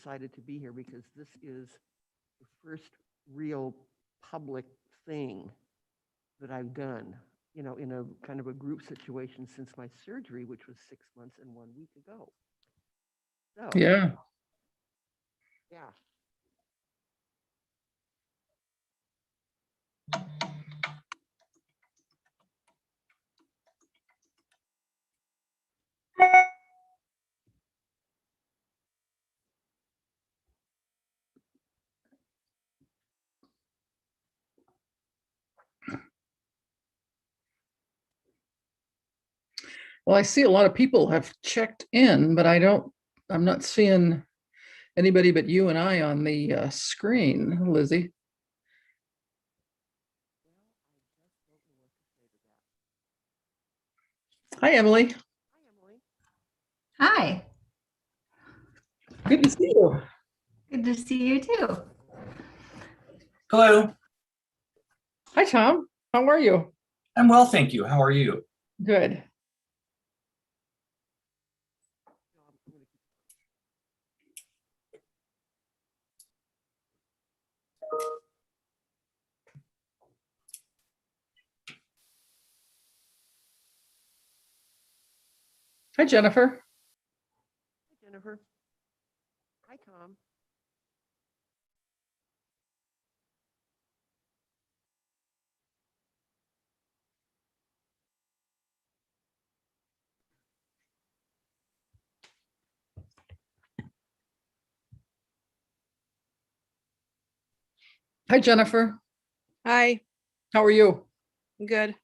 excited to be here because this is the first real public thing that I've done, in a kind of a group situation since my surgery, which was 6 months and 1 week ago. So, Yeah. yeah. Well, I see a lot of people have checked in, but I'm not seeing anybody but you and I on the screen, Lizzie. Hi, Emily. Hi, Emily. Hi, Good to see you. good to see you too. Hello, Hi, Tom. How are you? I'm well, thank you. How are you? Good. Hi, Jennifer. Hi, Jennifer. Hi, Tom. Hi, Jennifer. Hi, How are you? good.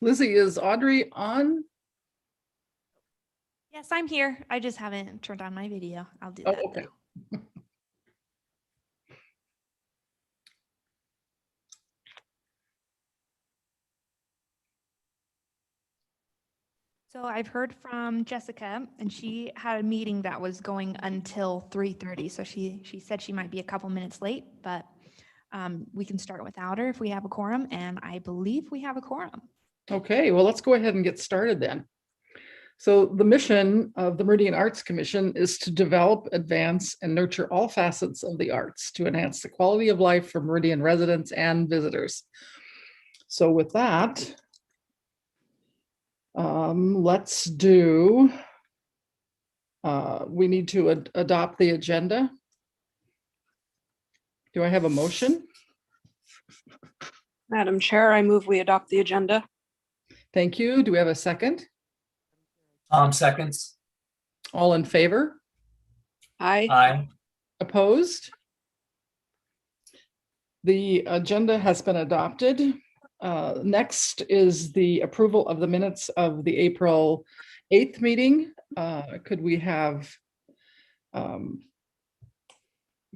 Lizzie, is Audrey on? Yes, I'm here. I just haven't turned on my video. I'll do Oh, that okay. now. So I've heard from Jessica, and she had a meeting that was going until 3:30. So she said she might be a couple minutes late, but we can start without her if we have a quorum, and I believe we have a quorum. Okay, well, let's go ahead and get started then. So the mission of the Meridian Arts Commission is to develop, advance, and nurture all facets of the arts to enhance the quality of life for Meridian residents and visitors. So with that, let's do, we need to adopt the agenda. Do I have a motion? Madam Chair, I move we adopt the agenda. Thank you. Do we have a second? Tom seconds. All in favor? Aye. Aye. Opposed? The agenda has been adopted. Next is the approval of the minutes of the April 8th meeting. Could we have an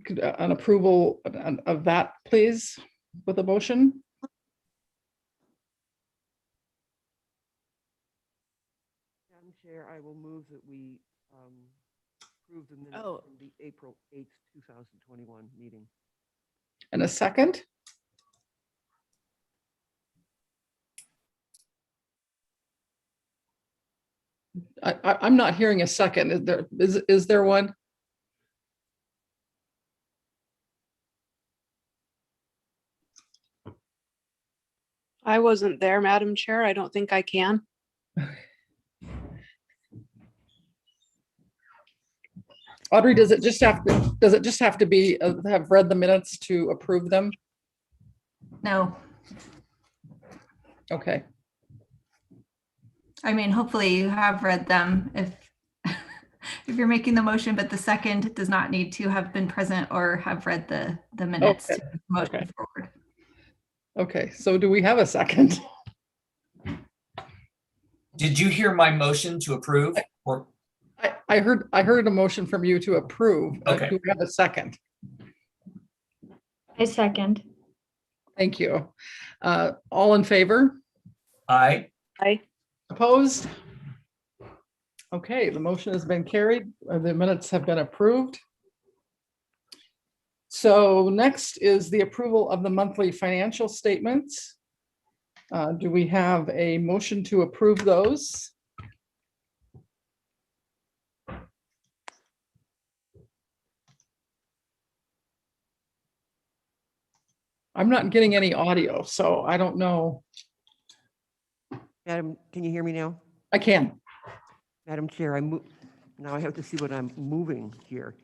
approval of that, please, with a motion? Madam Chair, I will move that we approve the minutes Oh. from the April 8th, 2021 meeting. And a second? I'm not hearing a second. Is there one? I wasn't there, Madam Chair. I don't think I can. Audrey, does it just have to be, have read the minutes to approve them? No, Okay, I mean, hopefully you have read them. If if you're making the motion, but the second does not need to have been present or have read the minutes Okay, to move the motion okay. forward. Okay, so do we have a second? Did you hear my motion to approve? Or, I heard a motion from you to approve. Okay. Do we have a second? I second. Thank you. All in favor? aye, Opposed? Okay, the motion has been carried. The minutes have been approved. So next is the approval of the monthly financial statements. Do we have a motion to approve those? I'm not getting any audio, so I don't know. Madam, can you hear me now? I can. Madam Chair, now I have to see what I'm moving here.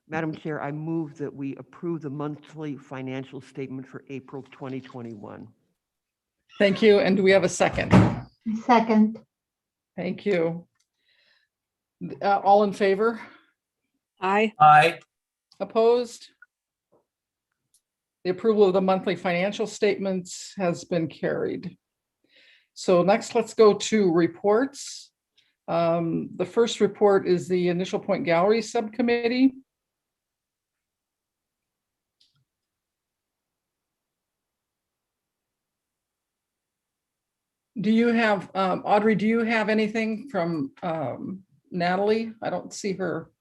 Madam Chair, I move that we approve the monthly financial statement for April 2021. Thank you. And do we have a second? Second. Thank you. All in favor? Aye. aye, Opposed? The approval of the monthly financial statements has been carried. So next, let's go to reports. The first report is the Initial Point Gallery Subcommittee. Do you have, Audrey, do you have anything from Natalie? I don't see her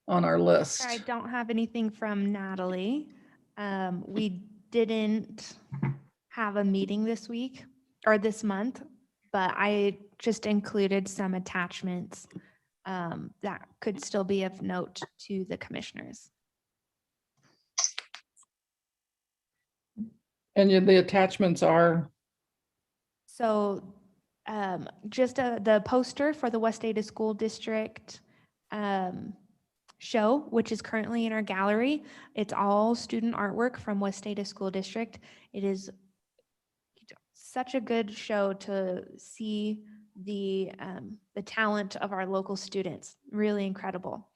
on our list. I don't have anything from Natalie. We didn't have a meeting this week or this month, but I just included some attachments that could still be of note to the commissioners. And the attachments are, So just the poster for the West Ada School District show, which is currently in our gallery. It's all student artwork from West Ada School District. It is such a good show to see the talent of our local students. Really incredible.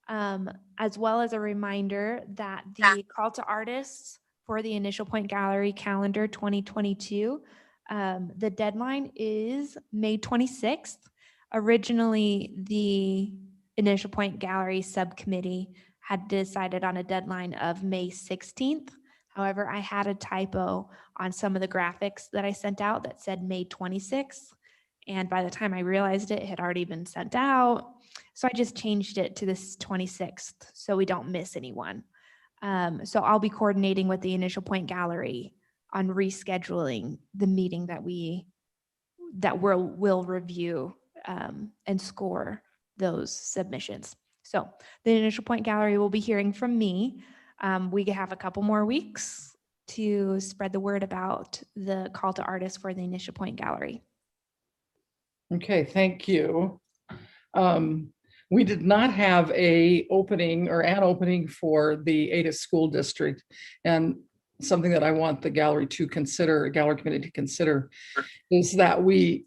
As well as a reminder that the call to artists for the Initial Point Gallery calendar 2022, the deadline is May 26th. Originally, the Initial Point Gallery Subcommittee had decided on a deadline of May 16th. However, I had a typo on some of the graphics that I sent out that said May 26th. And by the time I realized it had already been sent out. So I just changed it to this 26th so we don't miss anyone. So I'll be coordinating with the Initial Point Gallery on rescheduling the meeting that we'll review and score those submissions. So the Initial Point Gallery will be hearing from me. We have a couple more weeks to spread the word about the call to artists for the Initial Point Gallery. okay, thank you. We did not have an opening for the Ada School District. And something that I want the gallery committee to consider is that we,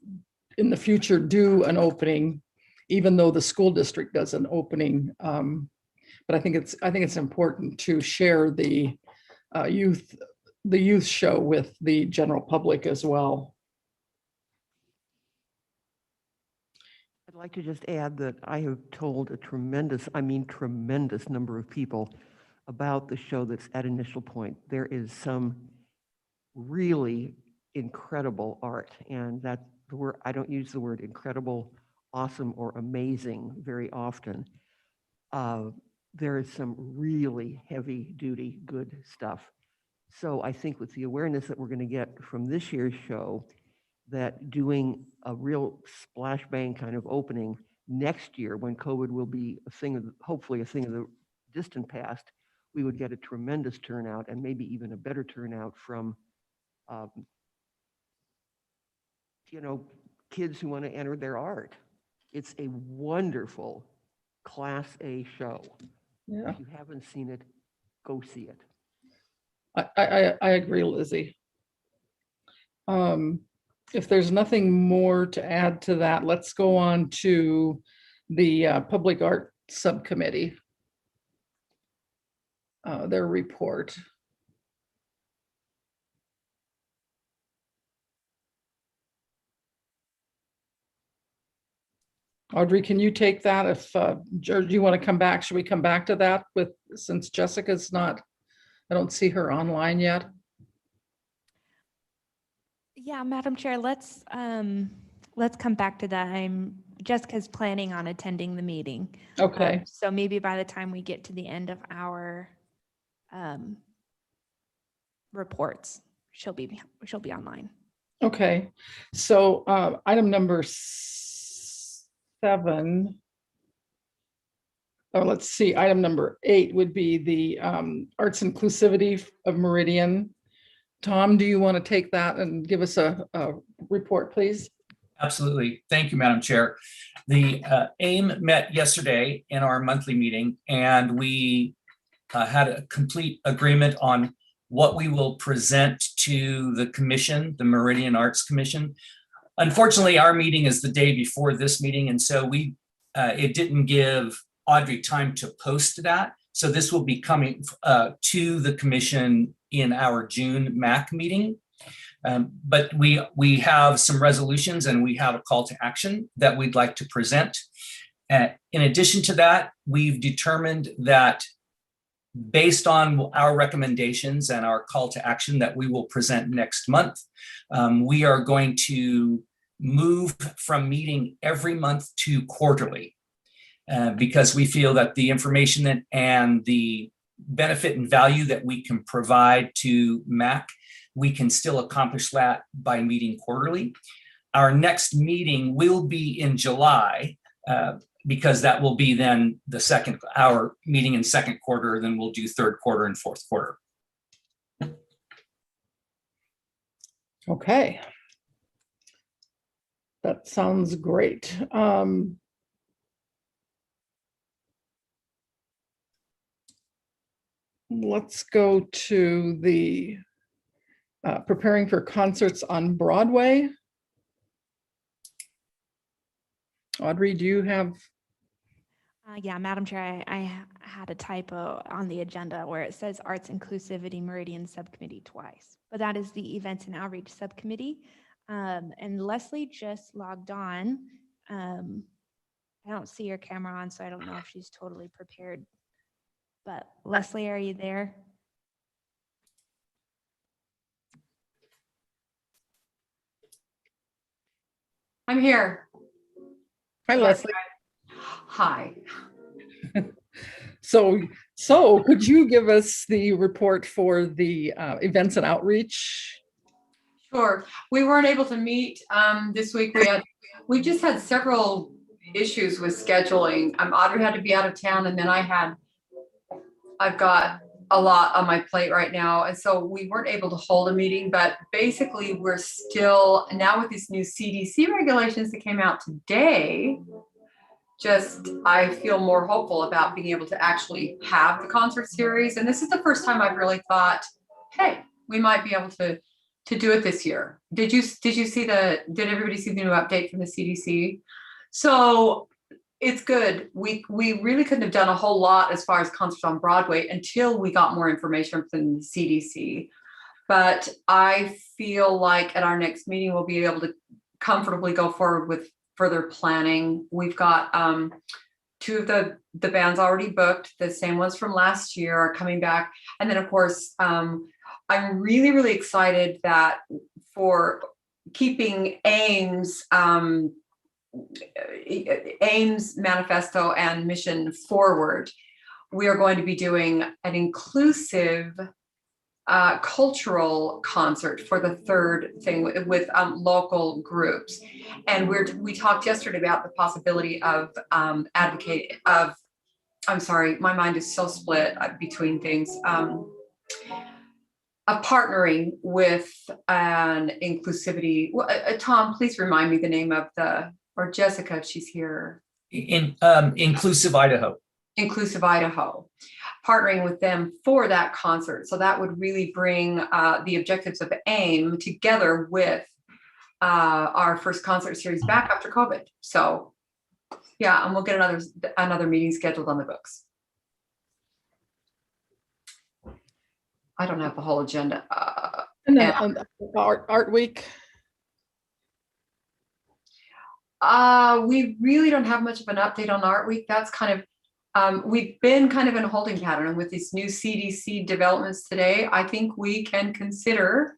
in the future, do an opening, even though the school district does an opening. But I think it's important to share the youth show with the general public as well. I'd like to just add that I have told a tremendous number of people about the show that's at Initial Point. There is some really incredible art, and that the word, I don't use the word incredible, awesome, or amazing very often. There is some really heavy duty good stuff. So I think with the awareness that we're going to get from this year's show, that doing a real splash bang kind of opening next year, when COVID will be hopefully a thing of the distant past, we would get a tremendous turnout and maybe even a better turnout from, kids who want to enter their art. It's a wonderful Class A show. Yeah, If you haven't seen it, go see it. I agree, Lizzie. If there's nothing more to add to that, let's go on to the Public Art Subcommittee, their report. Audrey, can you take that? If George, do you want to come back? Should we come back to that with, since Jessica's not, I don't see her online yet. Yeah, Madam Chair, let's come back to that. Jessica's planning on attending the meeting. Okay. So maybe by the time we get to the end of our reports, she'll be online. Okay. So item number 7. Oh, let's see. Item number 8 would be the arts inclusivity of Meridian. Tom, do you want to take that and give us a report, please? Absolutely. Thank you, Madam Chair. The AIM met yesterday in our monthly meeting, and we had a complete agreement on what we will present to the commission, the Meridian Arts Commission. Unfortunately, our meeting is the day before this meeting, and so it didn't give Audrey time to post that. So this will be coming to the commission in our June MAC meeting. But we have some resolutions and we have a call to action that we'd like to present. In addition to that, we've determined that based on our recommendations and our call to action that we will present next month, we are going to move from meeting every month to quarterly, because we feel that the information and the benefit and value that we can provide to MAC, we can still accomplish that by meeting quarterly. Our next meeting will be in July, because that will be then our meeting in second quarter, then we'll do third quarter and fourth quarter. Okay. That sounds great. Let's go to the preparing for concerts on Broadway. Audrey, do you have? Yeah, Madam Chair, I had a typo on the agenda where it says Arts Inclusivity Meridian Subcommittee twice, but that is the Events and Outreach Subcommittee. And Leslie just logged on. I don't see your camera on, so I don't know if she's totally prepared. But Leslie, are you there? I'm here. Hi, Leslie. Hi. So could you give us the report for the events and outreach? Sure. We weren't able to meet this week. We just had several issues with scheduling. Audrey had to be out of town, and then I've got a lot on my plate right now. And so we weren't able to hold a meeting, but basically we're still now with these new CDC regulations that came out today. I feel more hopeful about being able to actually have the concert series. And this is the first time I've really thought, hey, we might be able to do it this year. Did everybody see the new update from the CDC? So it's good. We really couldn't have done a whole lot as far as concerts on Broadway until we got more information from the CDC. But I feel like at our next meeting, we'll be able to comfortably go forward with further planning. We've got 2 of the bands already booked. The same ones from last year are coming back. And then of course, I'm really, really excited that for keeping AIM's manifesto and mission forward, we are going to be doing an inclusive cultural concert for the third thing with local groups. And we talked yesterday about the possibility of I'm sorry, my mind is so split between things. Of partnering with an inclusivity. Tom, please remind me the name of or Jessica, if she's here. Inclusive Idaho. Inclusive Idaho. Partnering with them for that concert. So that would really bring the objectives of AIM together with our first concert series back after COVID. So Yeah, and we'll get another meeting scheduled on the books. I don't have the whole agenda. And then Yeah. Art Week. We really don't have much of an update on Art Week. That's kind of, we've been kind of in a holding pattern, and with these new CDC developments today, I think we can consider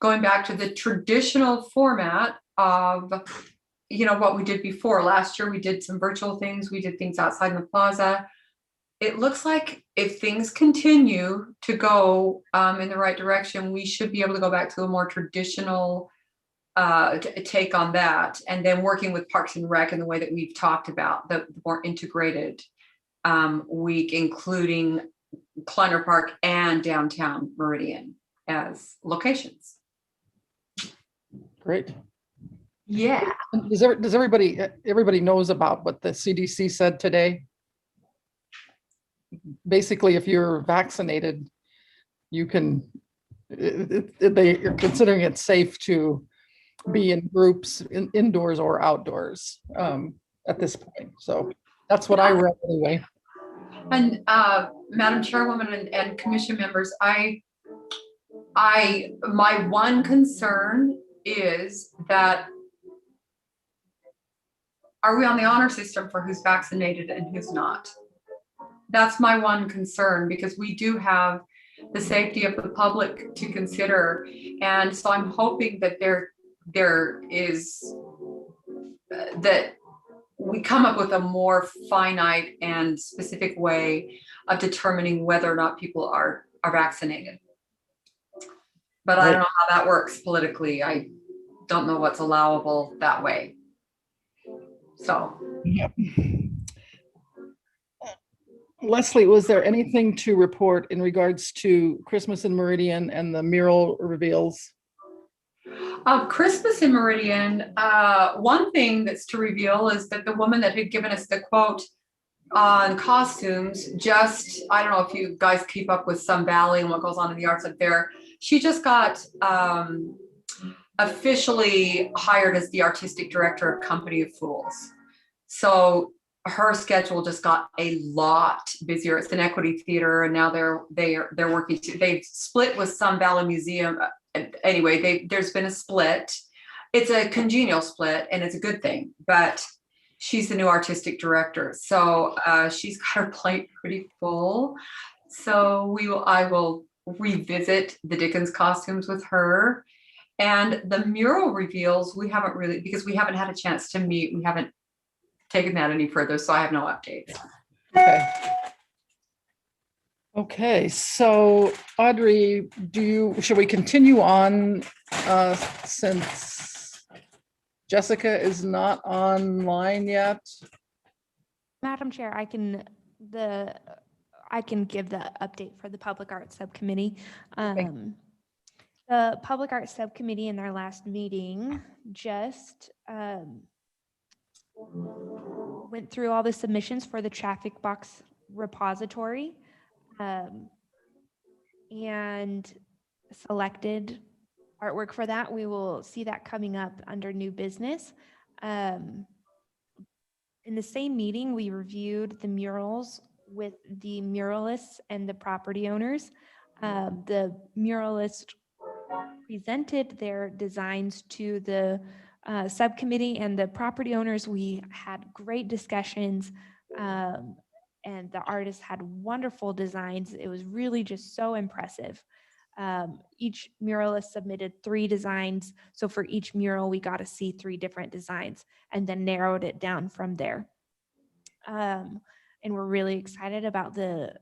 going back to the traditional format of, what we did before. Last year, we did some virtual things. We did things outside in the plaza. It looks like if things continue to go in the right direction, we should be able to go back to a more traditional take on that, and then working with Parks and Rec in the way that we've talked about, the more integrated week, including Kleiner Park and downtown Meridian as locations. Great. Yeah. Does everybody knows about what the CDC said today? Basically, if you're vaccinated, you can, they're considering it safe to be in groups indoors or outdoors at this point. So that's what I read anyway. And Madam Chairwoman and commission members, my one concern is that, are we on the honor system for who's vaccinated and who's not? That's my one concern, because we do have the safety of the public to consider. And so I'm hoping that there is, that we come up with a more finite and specific way of determining whether or not people are vaccinated. But I don't know how that works politically. I don't know what's allowable that way. So. Yep. Leslie, was there anything to report in regards to Christmas in Meridian and the mural reveals? Christmas in Meridian, one thing that's to reveal is that the woman that had given us the quote on costumes, just, I don't know if you guys keep up with Sun Valley and what goes on in the arts up there, she just got officially hired as the artistic director of Company of Fools. So her schedule just got a lot busier. It's an equity theater, and now they're working they've split with Sun Valley Museum. Anyway, there's been a split. It's a congenial split, and it's a good thing, but she's the new artistic director. So she's got her plate pretty full. So I will revisit the Dickens costumes with her. And the mural reveals, we haven't really, because we haven't had a chance to meet, we haven't taken that any further, so I have no updates. Okay, so Audrey, should we continue on since Jessica is not online yet? Madam Chair, I can give the update for the Public Arts Subcommittee. The Public Arts Subcommittee in their last meeting just went through all the submissions for the traffic box repository and selected artwork for that. We will see that coming up under new business. In the same meeting, we reviewed the murals with the muralists and the property owners. The muralist presented their designs to the subcommittee, and the property owners, we had great discussions, and the artists had wonderful designs. It was really just so impressive. Each muralist submitted 3 designs. So for each mural, we got to see 3 different designs and then narrowed it down from there. And we're really excited about the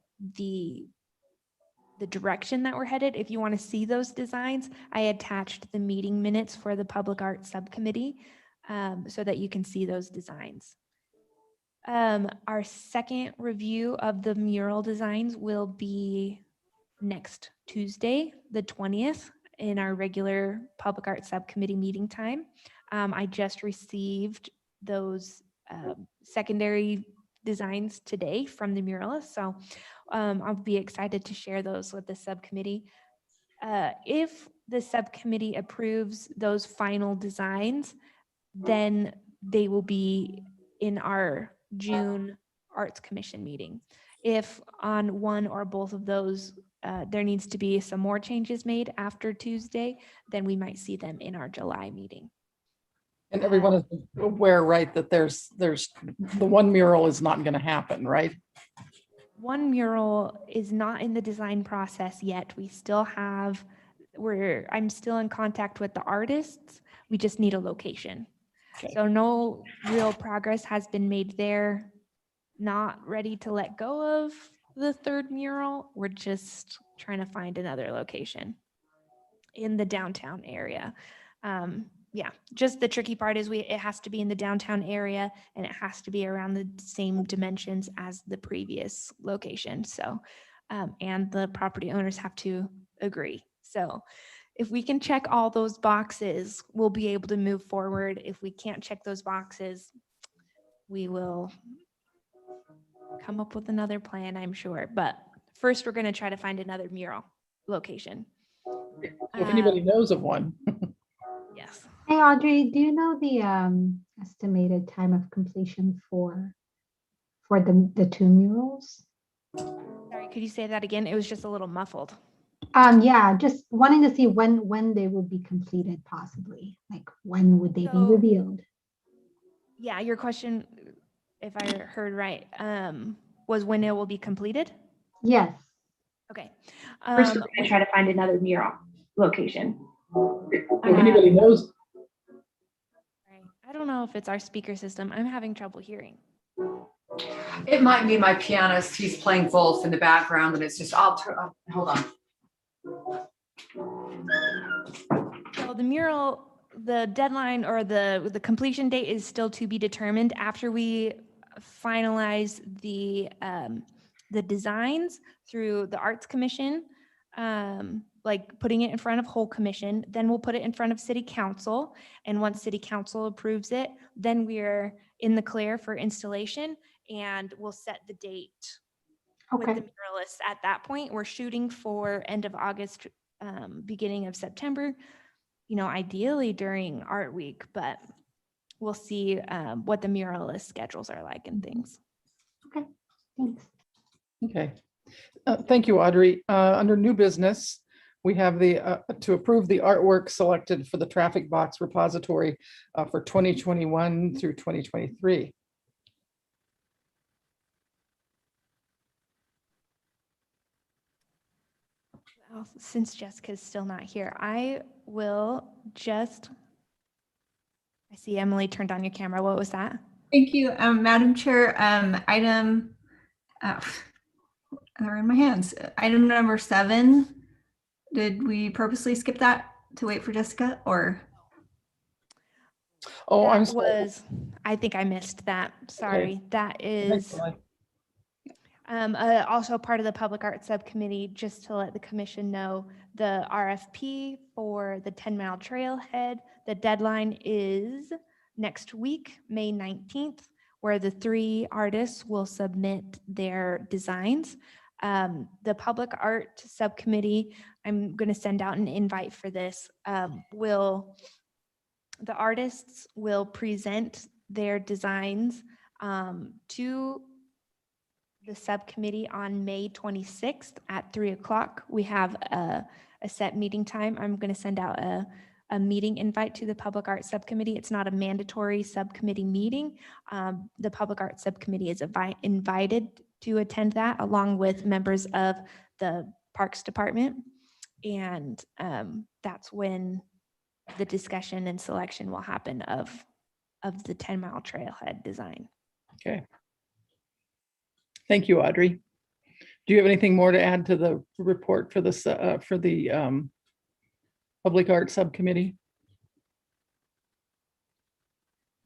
direction that we're headed. If you want to see those designs, I attached the meeting minutes for the Public Arts Subcommittee so that you can see those designs. Our second review of the mural designs will be next Tuesday, the 20th, in our regular Public Arts Subcommittee meeting time. I just received those secondary designs today from the muralist, so I'll be excited to share those with the subcommittee. If the subcommittee approves those final designs, then they will be in our June Arts Commission meeting. If on one or both of those, there needs to be some more changes made after Tuesday, then we might see them in our July meeting. And everyone is aware, right, that there's the one mural is not going to happen, right? One mural is not in the design process yet. We still have, I'm still in contact with the artists. We just need a location. Okay. So no real progress has been made there. Not ready to let go of the third mural. We're just trying to find another location in the downtown area. Yeah, just the tricky part is it has to be in the downtown area and it has to be around the same dimensions as the previous location. So, and the property owners have to agree. So if we can check all those boxes, we'll be able to move forward. If we can't check those boxes, we will come up with another plan, I'm sure. But first, we're going to try to find another mural location. If anybody knows of one. Yes. Hey Audrey, do you know the estimated time of completion for the two murals? Sorry, could you say that again? It was just a little muffled. Yeah, just wanting to see when they will be completed, possibly. Like when would they be So- revealed? Yeah, your question, if I heard right, was when it will be completed? Yes. Okay. First, we're gonna try to find another mural location. If anybody knows, Right. I don't know if it's our speaker system. I'm having trouble hearing. It might be my pianist. He's playing Wolf in the background and it's just, hold on. So the mural, the deadline or the completion date is still to be determined after we finalize the designs through the Arts Commission, like putting it in front of whole commission, then we'll put it in front of city council. And once city council approves it, then we're in the clear for installation and we'll set the date with the Okay. muralists at that point. We're shooting for end of August, beginning of September, ideally during Art Week, but we'll see what the muralist schedules are like and things. Okay. Thanks. okay. Thank you, Audrey. Under new business, we have to approve the artwork selected for the traffic box repository for 2021 through 2023. Well, since Jessica's still not here, I will just, I see Emily turned on your camera. What was that? Thank you, Madam Chair. Item, they're in my hands. Item number 7. Did we purposely skip that to wait for Jessica or? Oh, I'm That sorry. was, I think I missed that. Sorry. That Thanks, is Emily. also part of the Public Art Subcommittee, just to let the commission know, the RFP for the 10 Mile Trailhead, the deadline is next week, May 19th, where the 3 artists will submit their designs. The Public Art Subcommittee, I'm going to send out an invite for this, the artists will present their designs to the subcommittee on May 26th at 3:00. We have a set meeting time. I'm going to send out a meeting invite to the Public Art Subcommittee. It's not a mandatory subcommittee meeting. The Public Art Subcommittee is invited to attend that along with members of the Parks Department. And that's when the discussion and selection will happen of the 10 Mile Trailhead design. Okay. Thank you, Audrey. Do you have anything more to add to the report for this, for the Public Art Subcommittee?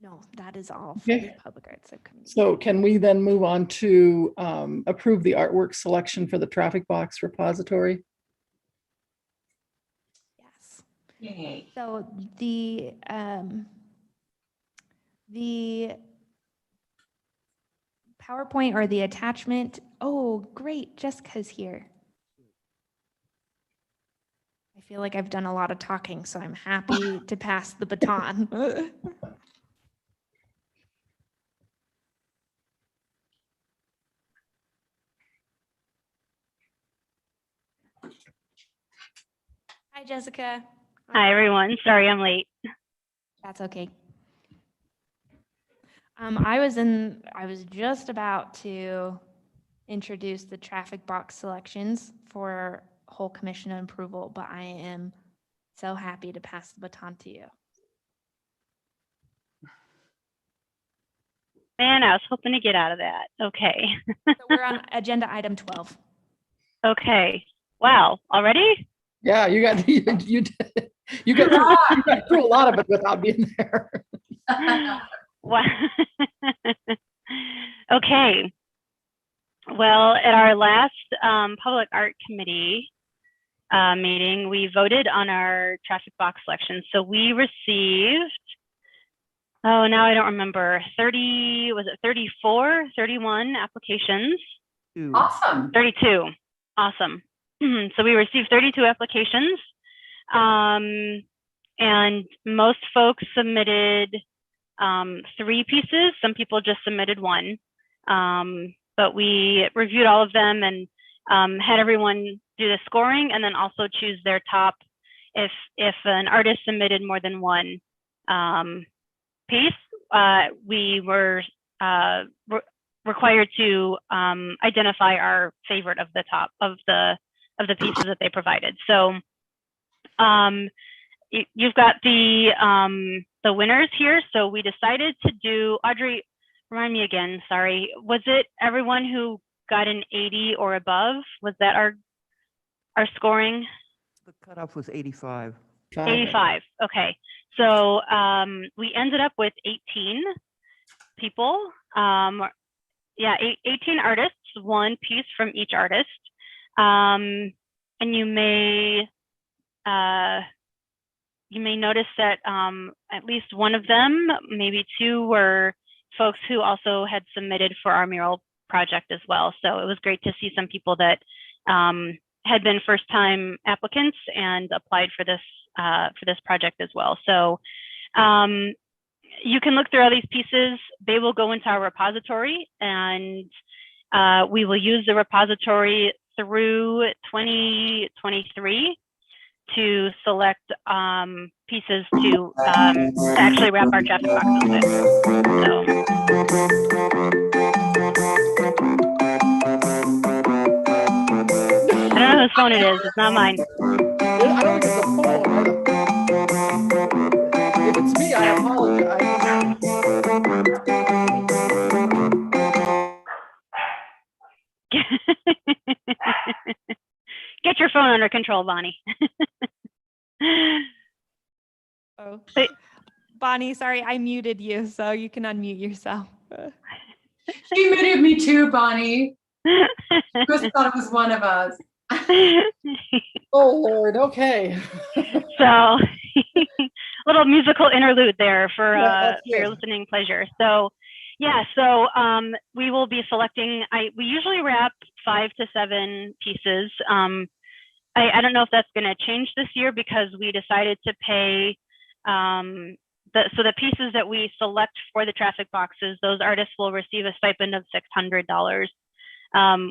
No, that is all for Okay. the Public Art Subcommittee. So can we then move on to approve the artwork selection for the traffic box repository? Yes. Yay. So the PowerPoint or the attachment, oh, great, Jessica's here. I feel like I've done a lot of talking, so I'm happy to pass the baton. Hi, Jessica. Hi, everyone. Sorry I'm late. That's okay. I was just about to introduce the traffic box selections for whole commission approval, but I am so happy to pass the baton to you. Man, I was hoping to get out of that. Okay. So we're on agenda item 12. Okay. Wow. Already? Yeah, you got you got through a lot of it without being there. Wow. Okay. Well, at our last Public Art Committee meeting, we voted on our traffic box selection. So we received, oh, now I don't remember, 30, was it 34, 31 applications? Awesome. 32. Awesome. So we received 32 applications. And most folks submitted 3 pieces. Some people just submitted 1. But we reviewed all of them and had everyone do the scoring and then also choose their top if an artist submitted more than 1 piece. We were required to identify our favorite of the top of the pieces that they provided. So you've got the winners here. So we decided to do, Audrey, remind me again, sorry. Was it everyone who got an 80 or above? Was that our scoring? The cutoff was 85. 85, okay. So we ended up with 18 people. Yeah, 18 artists, 1 piece from each artist. And you may notice that at least one of them, maybe 2, were folks who also had submitted for our mural project as well. So it was great to see some people that had been first-time applicants and applied for this project as well. So you can look through all these pieces. They will go into our repository, and we will use the repository through 2023 to select pieces to actually wrap our traffic boxes with. So. I don't know whose phone it is. It's not mine. I don't think it's a phone. If it's me, I apologize. Get your phone under control, Bonnie. Oh, Bonnie, sorry, I muted you, so you can unmute yourself. She muted me too, Bonnie. She must have thought it was one of us. Oh Lord, okay. So little musical interlude there for Yeah, your listening pleasure. So yeah, so we will be selecting, we usually wrap 5 to 7 pieces. I don't know if that's going to change this year because we decided to pay so the pieces that we select for the traffic boxes, those artists will receive a stipend of $600,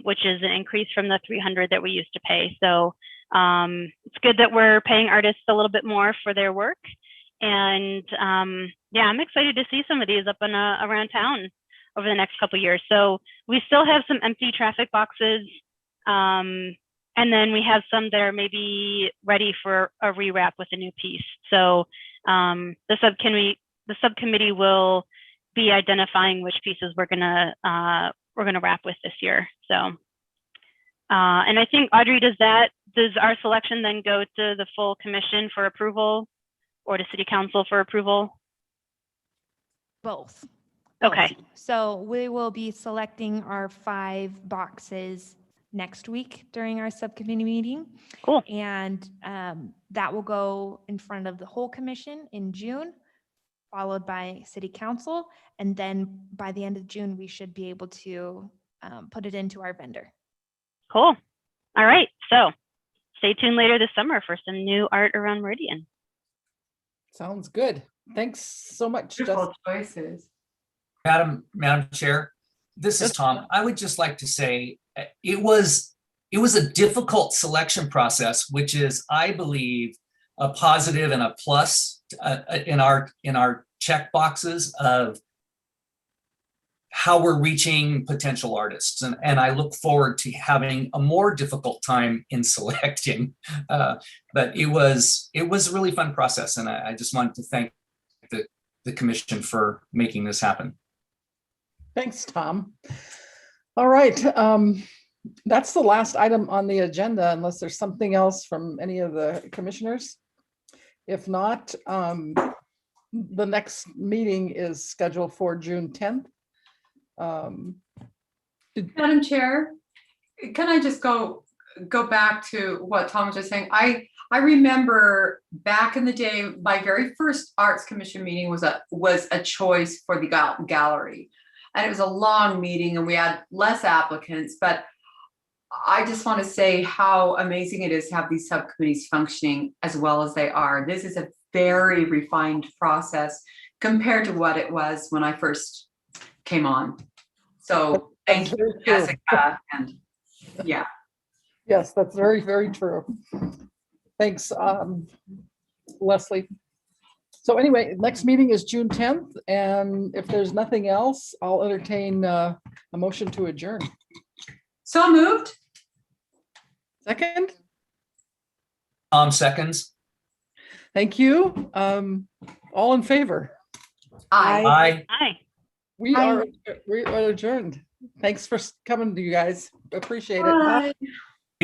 which is an increase from the $300 that we used to pay. So it's good that we're paying artists a little bit more for their work. And yeah, I'm excited to see some of these up and around town over the next couple of years. So we still have some empty traffic boxes. And then we have some that are maybe ready for a rewrap with a new piece. So the subcommittee will be identifying which pieces we're gonna wrap with this year. So, and I think Audrey, does our selection then go to the full commission for approval, or to City Council for approval? Both. Okay. So we will be selecting our 5 boxes next week during our subcommittee meeting. Cool. And that will go in front of the whole commission in June, followed by City Council. And then by the end of June, we should be able to put it into our vendor. Cool. All right. So stay tuned later this summer for some new art around Meridian. Sounds good. Thanks so much. Beautiful choices. Madam Chair, this is Tom. I would just like to say it was it was a difficult selection process, which is, I believe, a positive and a plus in our check boxes of how we're reaching potential artists. And I look forward to having a more difficult time in selecting. But it was a really fun process. And I just wanted to thank the commission for making this happen. Thanks, Tom. All right. That's the last item on the agenda, unless there's something else from any of the commissioners. If not, the next meeting is scheduled for June 10th. Madam Chair, can I just go back to what Tom was just saying? I remember back in the day, my very first Arts Commission meeting was a choice for the gallery. And it was a long meeting and we had less applicants, but I just want to say how amazing it is to have these subcommittees functioning as well as they are. This is a very refined process compared to what it was when I first came on. So thank you, Jessica. And yeah. Yes, that's very, very true. Thanks, Leslie. So anyway, next meeting is June 10th. And if there's nothing else, I'll entertain a motion to adjourn. So moved. Second? Seconds. Thank you. All in favor? Aye. Hi. We are adjourned. Thanks for coming, you guys. Appreciate it. Bye.